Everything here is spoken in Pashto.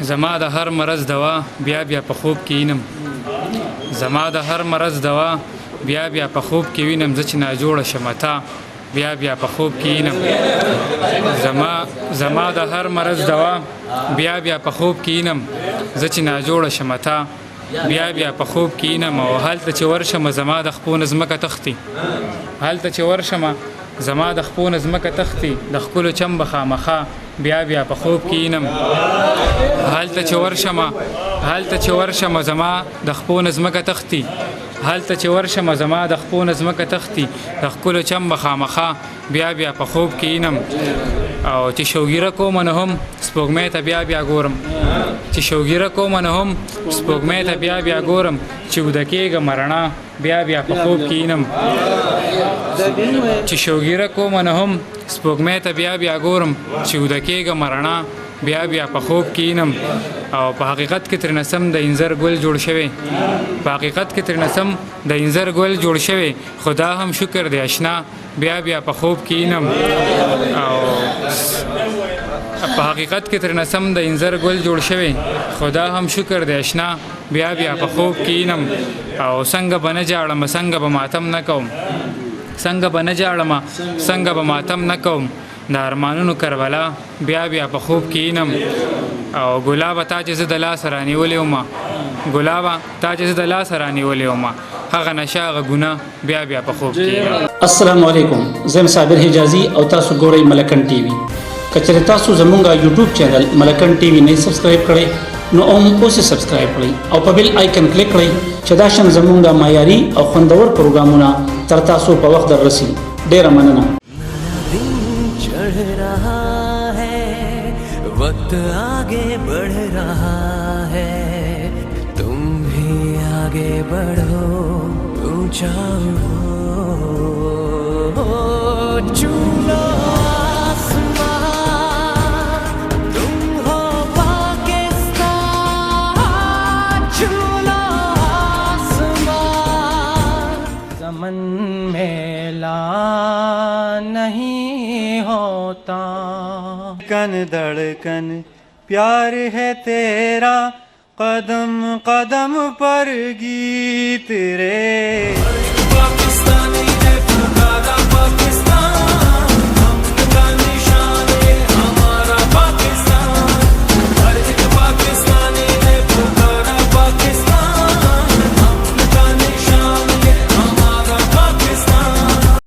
زما د هر مرض دوا بیا بیا په خوب کې وینم زما د هر مرض دوا بیا بیا په خوب کې وینم زه چې ناجوړه شم تا بیا بیا په خوب کې وینم زما د هر مرض دوا بیا بیا په خوب کې وینم زه چې ناجوړه شم تا بیا بیا په خوب کې وینم او هلته چې ورشم زما د خپو نه ځمکه تښتي هلته چې ورشم زما د خپو نه ځمکه تښتي د ښکلو چمبه خامخا بیا بیا په خوب کې وینم هلته چې ورشم زما د خپو نه ځمکه تښتي هلته چې ورشم زما د خپو نه ځمکه تښتي د ښکلو چمبه خامخا بیا بیا په خوب کې وینم او چې شوګیره کوم نه هم سپوږمۍ ته بیا بیا ګورم چې شوګیره کوم نه هم سپوږمۍ ته بیا بیا ګورم چې وده کېږم رڼا بیا بیا په خوب کې وینم چې شوګیره کوم نه هم سپوږمۍ ته بیا بیا ګورم چې وده کېږم رڼا بیا بیا په خوب کې وینم او په حقیقت کې ترې نسم د انځر ګل جوړ شوی په حقیقت کې ترې نسم د انځر ګل جوړ شوی خدا هم شکر دی اشنا بیا بیا په خوب کې وینم او په حقیقت کې ترې نسم د انځر ګل جوړ شوی خدا هم شکر دی اشنا بیا بیا په خوب کې وینم او څنګه به نه جاړم څنګه به ماتم نه کوم څنګه به نه جاړم څنګه به ماتم نه کوم د ارمانونو کربلا بیا بیا په خوب کې وینم او ګلابه تا چې زه د لاسه رانیولې ومه ګلابه تا چې زه د لاسه رانیولې ومه هغه نشه هغه ګناه بیا بیا په خوب کې السلام علیکم زه صابر حجازي او تاسو ګورئ ملکن ټي وي کچره تاسو زمونږه یوټیوب چینل ملکن ټي وي نه سبسکرایب کړئ نو اوس سبسکرایب کړئ او په بیل آیکن کلیک کړئ چې دا شان زمونږه معیاري او خوندور پروګرامونه تر تاسو په وخت دررسي ډیره مننه वक्त आगे बढ़ रहा है तुम भी आगे बढ़ो ऊंचा चूलो आसमान तुम हो पाकिस्तान चूलो आसमान ज़मन मेला नहीं होता कन धड़कन प्यार है तेरा कदम कदम पर गीत रे